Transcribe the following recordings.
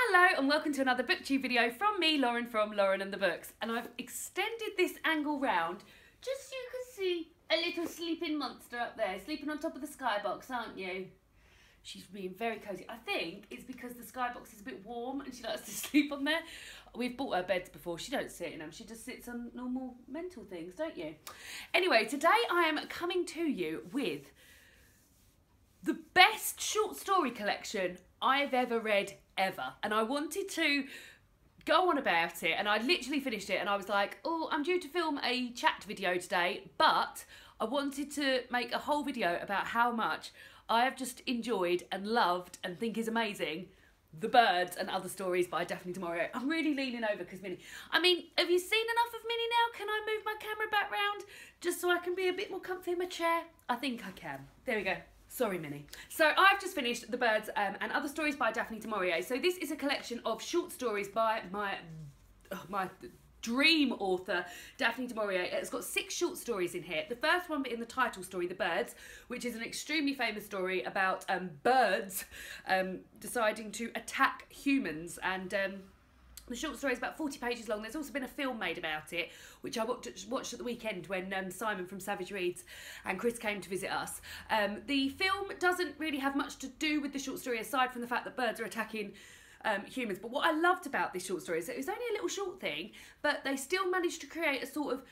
Hello and welcome to another booktube video from me, Lauren, from Lauren and the Books. And I've extended this angle round just so you can see a little sleeping monster up there, sleeping on top of the skybox, aren't you? She's being very cosy. I think it's because the skybox is a bit warm and she likes to sleep on there. We've bought her beds before. She don't sit in them. She just sits on normal mental things, don't you? Anyway, today I am coming to you with the best short story collection I've ever read ever. And I wanted to go on about it, and I literally finished it and I was like, oh, I'm due to film a chat video today, but I wanted to make a whole video about how much I have just enjoyed and loved and think is amazing The Birds and Other Stories by Daphne du Maurier. I'm really leaning over because Minnie, I mean, have you seen enough of Minnie now? Can I move my camera back round just so I can be a bit more comfy in my chair? I think I can. There we go. Sorry, Minnie. So I've just finished The Birds and Other Stories by Daphne du Maurier. So this is a collection of short stories by my dream author, Daphne du Maurier. It's got 6 short stories in here. The first one in the title story, The Birds, which is an extremely famous story about birds deciding to attack humans. And the short story is about 40 pages long. There's also been a film made about it, which I watched at the weekend when Simon from Savage Reads and Chris came to visit us. The film doesn't really have much to do with the short story aside from the fact that birds are attacking humans. But what I loved about this short story is that it was only a little short thing, but they still managed to create a sort of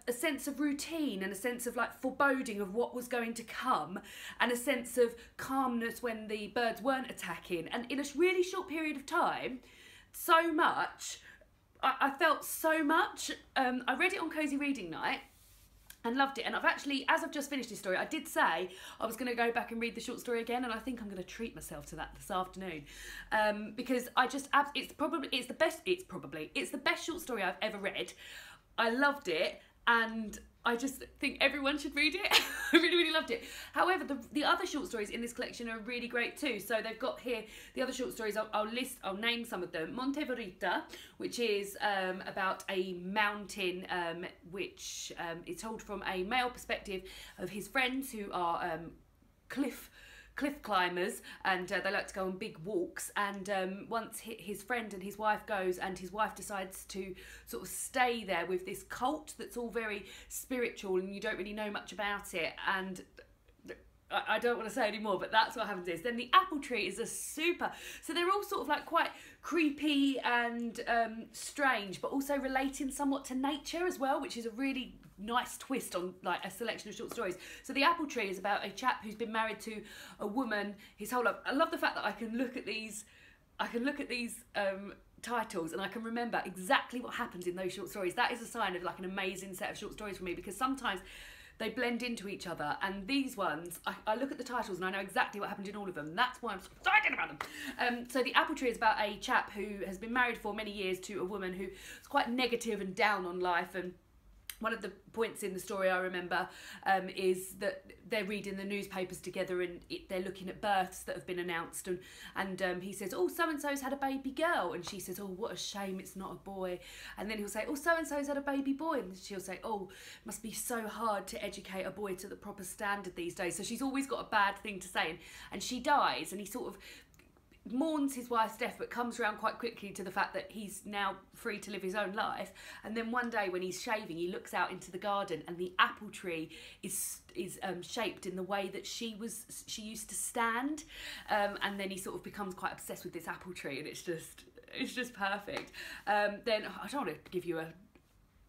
a sense of routine and a sense of like foreboding of what was going to come, and a sense of calmness when the birds weren't attacking. And in a really short period of time, so much, I felt so much. I read it on Cozy Reading Night and loved it. And I've actually, as I've just finished this story, I did say I was going to go back and read the short story again, and I think I'm going to treat myself to that this afternoon, because I just, it's the best short story I've ever read. I loved it, and I just think everyone should read it. I really, really loved it. However, the other short stories in this collection are really great too. So they've got here the other short stories. I'll name some of them. Monte Verita, which is about a mountain, which is told from a male perspective of his friends who are cliff climbers, and they like to go on big walks. And once his friend and his wife goes, and his wife decides to sort of stay there with this cult that's all very spiritual and you don't really know much about it, and I don't want to say any more, but that's what happens. Then the apple tree is a super, so they're all sort of like quite creepy and strange, but also relating somewhat to nature as well, which is a really nice twist on like a selection of short stories. So the apple tree is about a chap who's been married to a woman his whole life. I love the fact that I can look at these titles and I can remember exactly what happens in those short stories. That is a sign of like an amazing set of short stories for me, because sometimes they blend into each other, and these ones, I look at the titles and I know exactly what happened in all of them. That's why I'm so excited about them. So the apple tree is about a chap who has been married for many years to a woman who is quite negative and down on life. And one of the points in the story I remember is that they're reading the newspapers together, and they're looking at births that have been announced, and he says, oh, so-and-so's had a baby girl, and she says, oh, what a shame it's not a boy. And then he'll say, oh, so-and-so's had a baby boy, and she'll say, oh, it must be so hard to educate a boy to the proper standard these days. So she's always got a bad thing to say, and she dies, and he sort of mourns his wife's death, but comes around quite quickly to the fact that he's now free to live his own life. And then one day when he's shaving, he looks out into the garden, and the apple tree is shaped in the way that she used to stand, and then he sort of becomes quite obsessed with this apple tree, and it's just perfect. Then I don't want to give you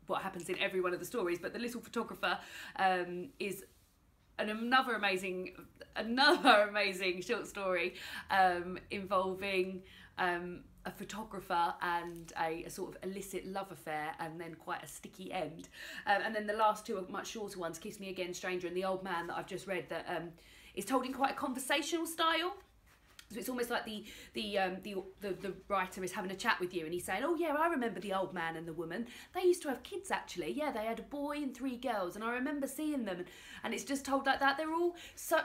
what happens in every one of the stories, but the little photographer is another amazing short story involving a photographer and a sort of illicit love affair, and then quite a sticky end. And then the last two are much shorter ones, Kiss Me Again, Stranger, and The Old Man, that I've just read, that is told in quite a conversational style. So it's almost like the writer is having a chat with you, and he's saying, oh yeah, I remember the old man and the woman. They used to have kids, actually. Yeah, they had a boy and 3 girls, and I remember seeing them. And it's just told like that. They're all so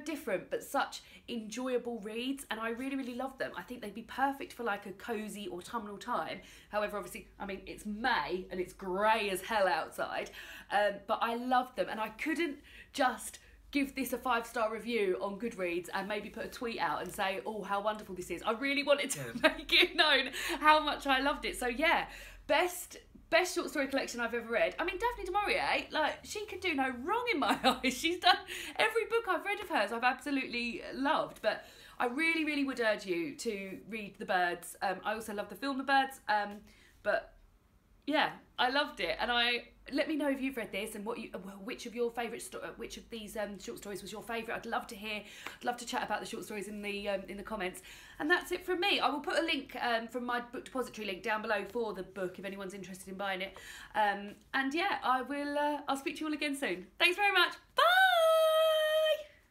different, but such enjoyable reads, and I really, really love them. I think they'd be perfect for like a cosy autumnal time. However, obviously, I mean, it's May and it's grey as hell outside, but I love them, and I couldn't just give this a 5-star review on Goodreads and maybe put a tweet out and say, oh, how wonderful this is. I really wanted to make it known how much I loved it. So yeah, best short story collection I've ever read. I mean, Daphne du Maurier, like, she can do no wrong in my eyes. She's done every book I've read of hers I've absolutely loved. But I really, really would urge you to read The Birds. I also love the film The Birds. But yeah, I loved it. And let me know if you've read this and which of your favourite which of these short stories was your favourite. I'd love to hear. I'd love to chat about the short stories in the comments. And that's it from me. I will put a link from my book depository link down below for the book if anyone's interested in buying it. And yeah, I'll speak to you all again soon. Thanks very much. Bye.